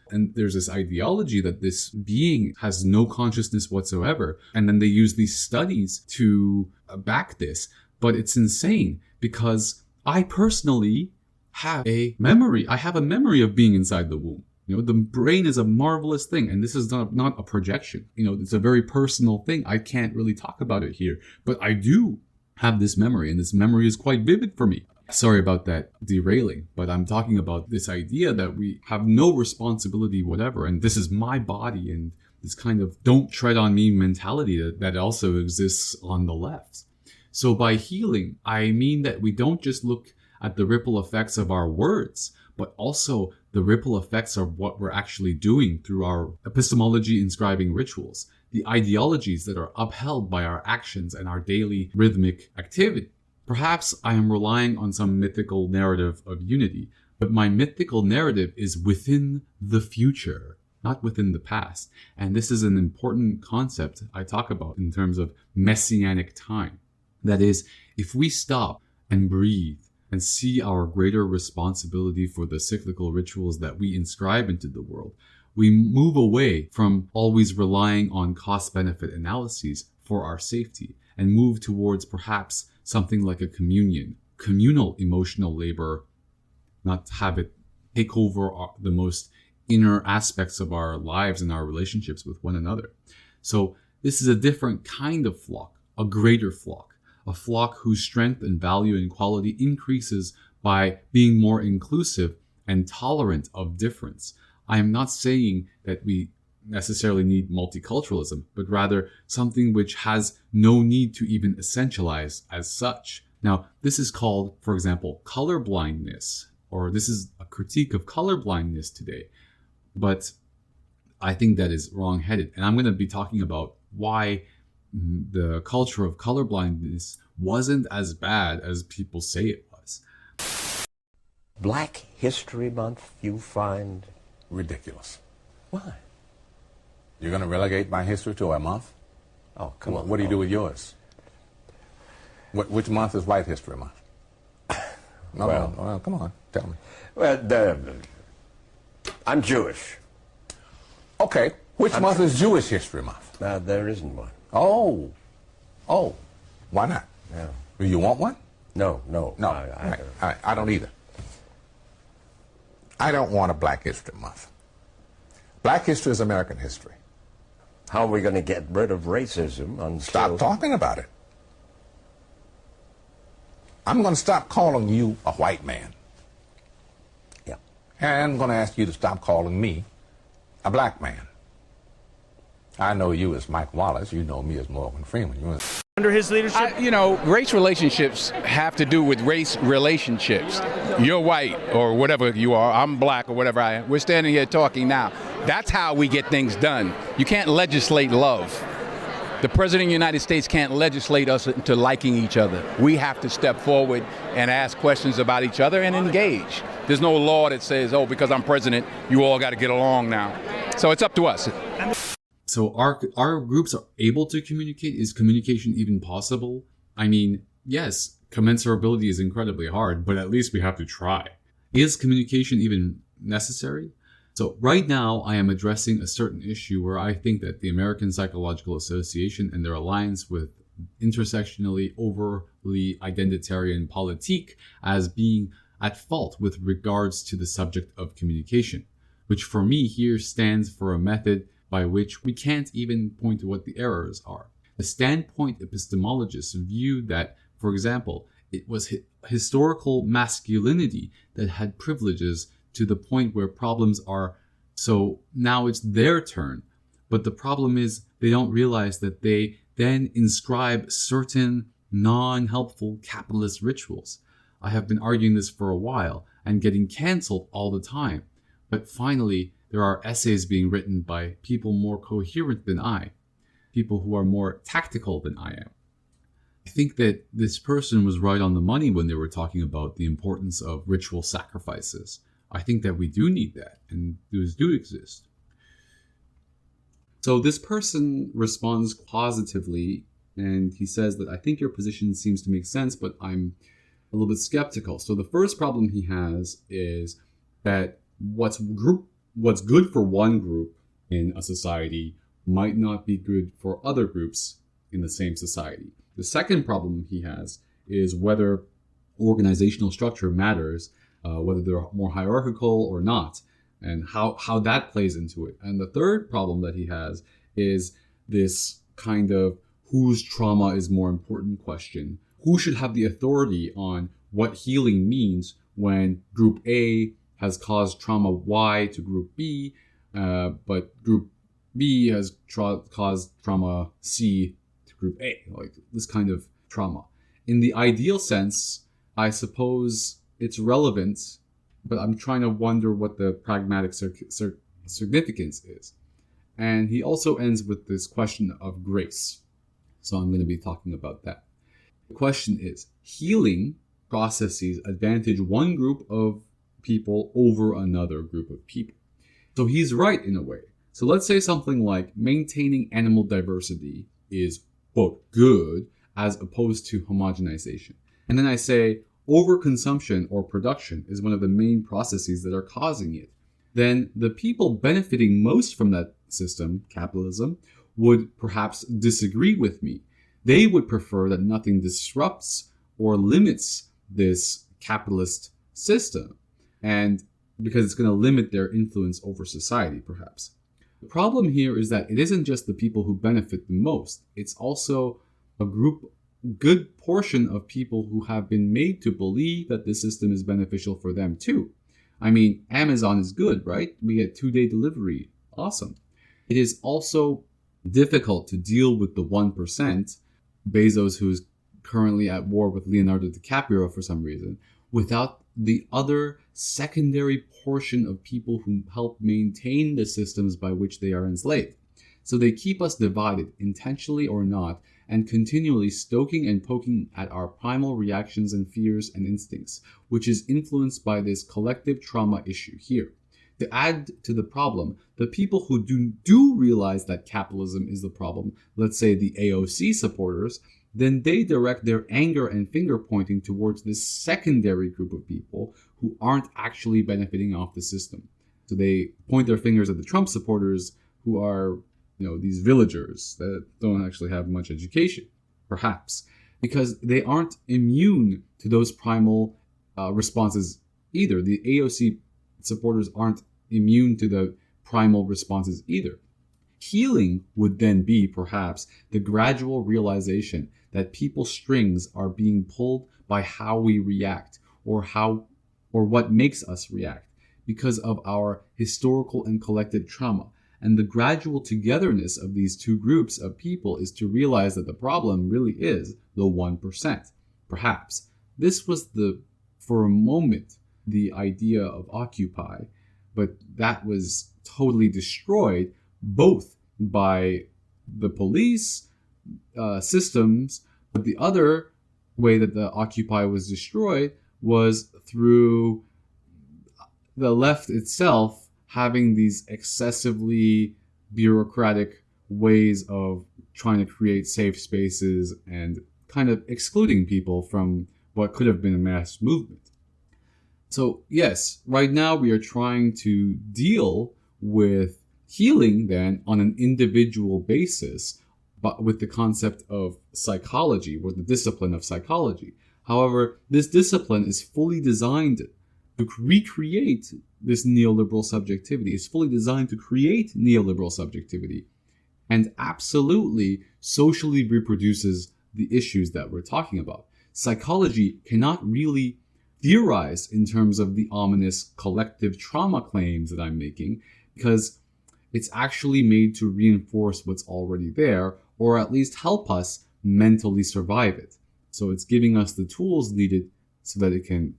and there's this ideology that this being has no consciousness whatsoever. And then they use these studies to back this. But it's insane because I personally have a memory. I have a memory of being inside the womb. You know, the brain is a marvelous thing, and this is not a projection. You know, it's a very personal thing. I can't really talk about it here, but I do have this memory, and this memory is quite vivid for me. Sorry about that derailing, but I'm talking about this idea that we have no responsibility whatever, and this is my body, and this kind of don't tread on me mentality that also exists on the left. So by healing, I mean that we don't just look at the ripple effects of our words, but also the ripple effects of what we're actually doing through our epistemology inscribing rituals. the ideologies that are upheld by our actions and our daily rhythmic activity. Perhaps I am relying on some mythical narrative of unity, but my mythical narrative is within the future, not within the past. And this is an important concept I talk about in terms of messianic time. That is, if we stop and breathe and see our greater responsibility for the cyclical rituals that we inscribe into the world, we move away from always relying on cost-benefit analyses for our safety and move towards perhaps something like a communal emotional labor, not to have it take over the most inner aspects of our lives and our relationships with one another. So this is a different kind of flock, a greater flock, a flock whose strength and value and quality increases by being more inclusive and tolerant of difference. I am not saying that we necessarily need multiculturalism, but rather something which has no need to even essentialize as such. Now, this is called, for example, colorblindness, or this is a critique of colorblindness today. But I think that is wrong-headed. And I'm going to be talking about why the culture of colorblindness wasn't as bad as people say it was. Black History Month, you find ridiculous. why? You're going to relegate my history to a month? Oh, come on. What do you do with yours? Which month is White History Month? No, Well- well, come on, tell me. Well, I'm Jewish. Okay, which month is Jewish History Month? There isn't one. Oh, why not? Yeah. Do you want one? No. No, I I don't either. I don't want a Black History Month. Black history is American history. How are we going to get rid of racism until... Stop talking about it. I'm going to stop calling you a white man. Yeah. And I'm going to ask you to stop calling me a black man. I know you as Mike Wallace. You know me as Morgan Freeman. Under his leadership? Race relationships have to do with race relationships. You're white or whatever you are, I'm black or whatever I am. We're standing here talking now. That's how we get things done. You can't legislate love. The President of the United States can't legislate us into liking each other. We have to step forward and ask questions about each other and engage. There's no law that says, oh, because I'm president, you all got to get along now. So it's up to us. So our groups are able to communicate. Is communication even possible? I mean, yes, commensurability is incredibly hard, but at least we have to try. Is communication even necessary? So right now, I am addressing a certain issue where I think that the American Psychological Association and their alliance with intersectionally overly identitarian politique as being at fault with regards to the subject of communication, which for me here stands for a method by which we can't even point to what the errors are. The standpoint epistemologists viewed that, for example, it was historical masculinity that had privileges to the point where problems are, so now it's their turn. But the problem is they don't realize that they then inscribe certain non-helpful capitalist rituals. I have been arguing this for a while and getting canceled all the time. But finally, there are essays being written by people more coherent than I, people who are more tactical than I am. I think that this person was right on the money when they were talking about the importance of ritual sacrifices. I think that we do need that, and those do exist. So this person responds positively, and he says that I think your position seems to make sense, but I'm a little bit skeptical. So the first problem he has is that what's good for one group in a society might not be good for other groups in the same society. The second problem he has is whether organizational structure matters, whether they're more hierarchical or not, and how that plays into it. And the third problem that he has is this kind of whose trauma is more important question. Who should have the authority on what healing means when group A has caused trauma Y to group B, but group B has caused trauma C to group A, like this kind of trauma. In the ideal sense, I suppose it's relevant, but I'm trying to wonder what the pragmatic significance is. And he also ends with this question of grace. So I'm going to be talking about that. The question is, healing processes advantage one group of people over another group of people. So he's right in a way. So let's say something like maintaining animal diversity is, quote, good as opposed to homogenization. And then I say overconsumption or production is one of the main processes that are causing it. Then the people benefiting most from that system, capitalism, would perhaps disagree with me. They would prefer that nothing disrupts or limits this capitalist system, and because it's going to limit their influence over society, perhaps. The problem here is that it isn't just the people who benefit the most. It's also a good portion of people who have been made to believe that the system is beneficial for them too. I mean, Amazon is good, right? We get 2-day delivery. Awesome. It is also difficult to deal with the 1%, Bezos, who's currently at war with Leonardo DiCaprio for some reason, without the other secondary portion of people who help maintain the systems by which they are enslaved. So they keep us divided, intentionally or not, and continually stoking and poking at our primal reactions and fears and instincts, which is influenced by this collective trauma issue here. To add to the problem, the people who do realize that capitalism is the problem, let's say the AOC supporters, then they direct their anger and finger pointing towards this secondary group of people who aren't actually benefiting off the system. So they point their fingers at the Trump supporters who are, these villagers that don't actually have much education, perhaps, because they aren't immune to those primal responses either. The AOC supporters aren't immune to the primal responses either. Healing would then be, perhaps, the gradual realization that people's strings are being pulled by how we react or what makes us react because of our historical and collective trauma. And the gradual togetherness of these two groups of people is to realize that the problem really is the 1%. Perhaps this was for a moment, the idea of Occupy, but that was totally destroyed both by the police systems, but the other way that the Occupy was destroyed was through the left itself having these excessively bureaucratic ways of trying to create safe spaces and kind of excluding people from what could have been a mass movement. So yes, right now we are trying to deal with healing then on an individual basis, but with the concept of psychology or the discipline of psychology. However, this discipline is fully designed to recreate this neoliberal subjectivity. It's fully designed to create neoliberal subjectivity and absolutely socially reproduces the issues that we're talking about. Psychology cannot really theorize in terms of the ominous collective trauma claims that I'm making because it's actually made to reinforce what's already there or at least help us mentally survive it. So it's giving us the tools needed so that it can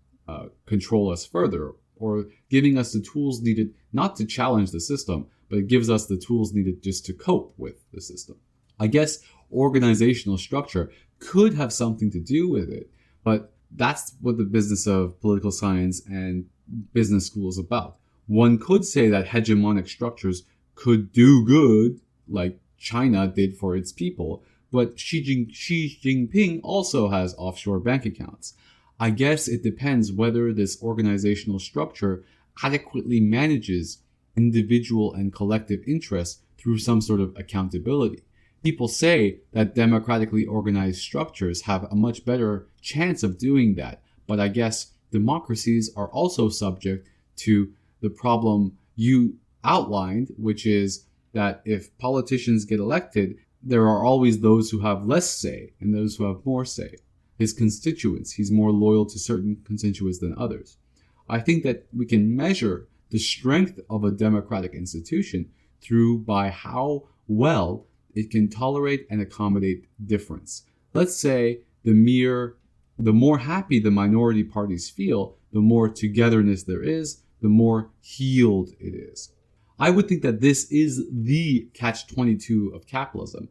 control us further, or giving us the tools needed not to challenge the system, but it gives us the tools needed just to cope with the system. I guess organizational structure could have something to do with it, but that's what the business of political science and business school is about. One could say that hegemonic structures could do good, like China did for its people, but Xi Jinping also has offshore bank accounts. I guess it depends whether this organizational structure adequately manages individual and collective interests through some sort of accountability. People say that democratically organized structures have a much better chance of doing that, but I guess democracies are also subject to the problem you outlined, which is that if politicians get elected, there are always those who have less say and those who have more say. His constituents, he's more loyal to certain constituents than others. I think that we can measure the strength of a democratic institution by how well it can tolerate and accommodate difference. Let's say the more happy the minority parties feel, the more togetherness there is, the more healed it is. I would think that this is the catch-22 of capitalism,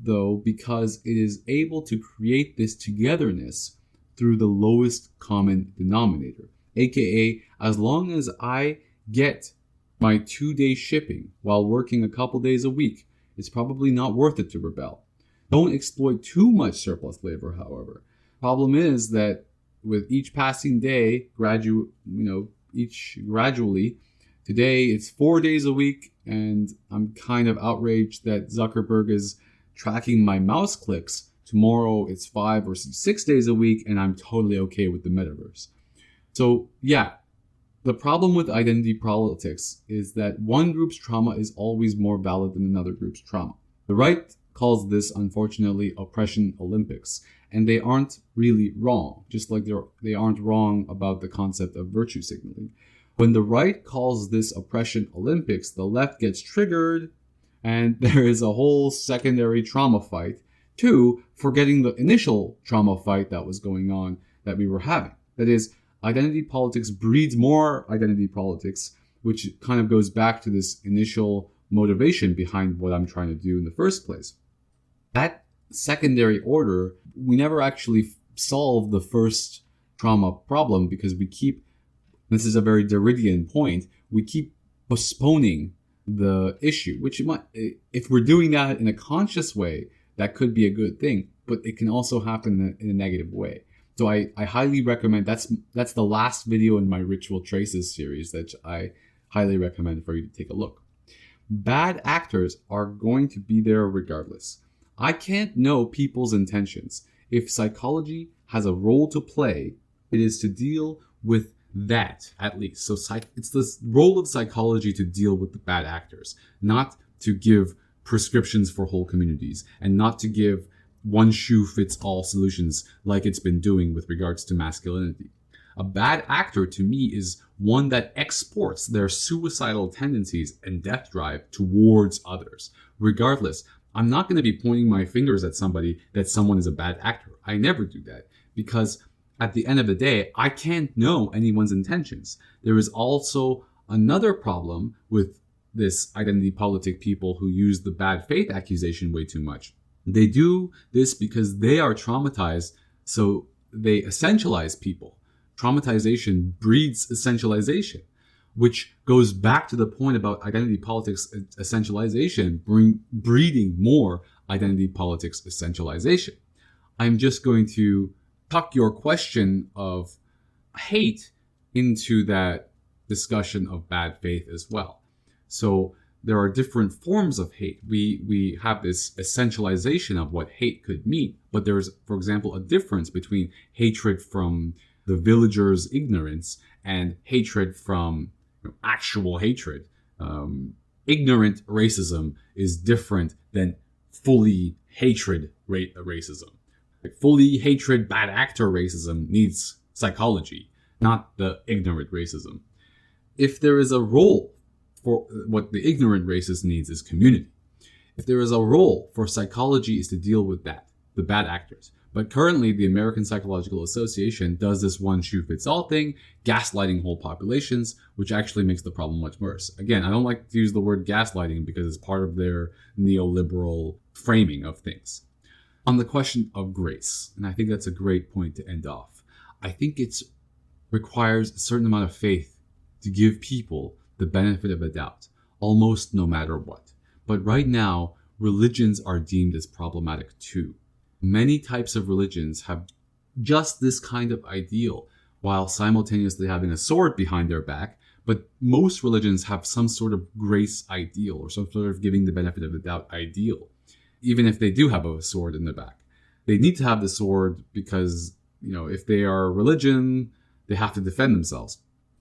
though, because it is able to create this togetherness through the lowest common denominator, aka as long as I get my 2-day shipping while working a couple days a week, it's probably not worth it to rebel. Don't exploit too much surplus labor, however. Problem is that with each passing day, gradually, today it's 4 days a week, and I'm kind of outraged that Zuckerberg is tracking my mouse clicks. Tomorrow it's 5 or 6 days a week, and I'm totally okay with the metaverse. So yeah, the problem with identity politics is that one group's trauma is always more valid than another group's trauma. The right calls this, unfortunately, oppression Olympics, and they aren't really wrong, just like they aren't wrong about the concept of virtue signaling. When the right calls this oppression Olympics, the left gets triggered, and there is a whole secondary trauma fight, too, forgetting the initial trauma fight that was going on that we were having. That is, identity politics breeds more identity politics, which kind of goes back to this initial motivation behind what I'm trying to do in the first place. That secondary order, we never actually solve the first trauma problem because we keep, this is a very Derridian point, we keep postponing the issue, which might, if we're doing that in a conscious way, that could be a good thing, but it can also happen in a negative way. So I highly recommend, that's the last video in my Ritual Traces series that I highly recommend for you to take a look. Bad actors are going to be there regardless. I can't know people's intentions. If psychology has a role to play, it is to deal with that, at least. So it's the role of psychology to deal with the bad actors, not to give prescriptions for whole communities, and not to give one-shoe-fits-all solutions like it's been doing with regards to masculinity. A bad actor, to me, is one that exports their suicidal tendencies and death drive towards others. Regardless, I'm not going to be pointing my fingers at somebody that someone is a bad actor. I never do that, because at the end of the day, I can't know anyone's intentions. There is also another problem with this identity politic people who use the bad faith accusation way too much. They do this because they are traumatized, so they essentialize people. Traumatization breeds essentialization, which goes back to the point about identity politics essentialization breeding more identity politics essentialization. I'm just going to tuck your question of hate into that discussion of bad faith as well. So there are different forms of hate. We have this essentialization of what hate could mean, but there's, for example, a difference between hatred from the villager's ignorance and hatred from actual hatred. Ignorant racism is different than fully hatred racism. Like fully hatred bad actor racism needs psychology, not the ignorant racism. If there is a role for what the ignorant racist needs is community. If there is a role for psychology is to deal with that, the bad actors. But currently the American Psychological Association does this one-shoe-fits-all thing, gaslighting whole populations, which actually makes the problem much worse. Again, I don't like to use the word gaslighting because it's part of their neoliberal framing of things. On the question of grace, and I think that's a great point to end off, I think it requires a certain amount of faith to give people the benefit of a doubt, almost no matter what. But right now, religions are deemed as problematic too. Many types of religions have just this kind of ideal, while simultaneously having a sword behind their back, but most religions have some sort of grace ideal, or some sort of giving the benefit of the doubt ideal, even if they do have a sword in their back. They need to have the sword because, if they are a religion, they have to defend themselves.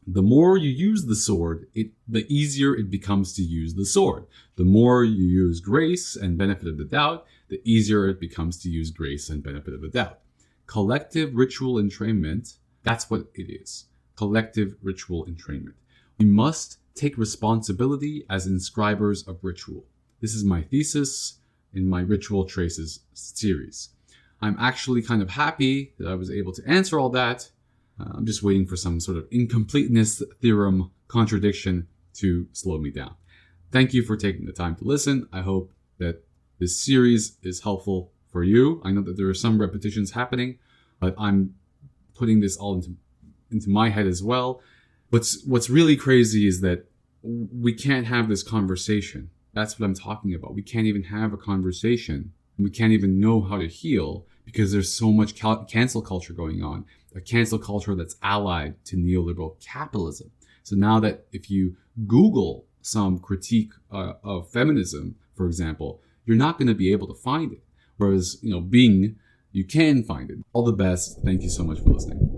The more you use the sword, the easier it becomes to use the sword. The more you use grace and benefit of the doubt, the easier it becomes to use grace and benefit of the doubt. Collective ritual entrainment, that's what it is. Collective ritual entrainment. We must take responsibility as inscribers of ritual. This is my thesis in my Ritual Traces series. I'm actually kind of happy that I was able to answer all that. I'm just waiting for some sort of incompleteness theorem contradiction to slow me down. thank you for taking the time to listen. I hope that this series is helpful for you. I know that there are some repetitions happening, but I'm putting this all into my head as well. What's really crazy is that we can't have this conversation. That's what I'm talking about. We can't even have a conversation. We can't even know how to heal because there's so much cancel culture going on. A cancel culture that's allied to neoliberal capitalism. So now that if you Google some critique of feminism, for example, you're not going to be able to find it. Whereas, Bing, you can find it. All the best. Thank you so much for listening.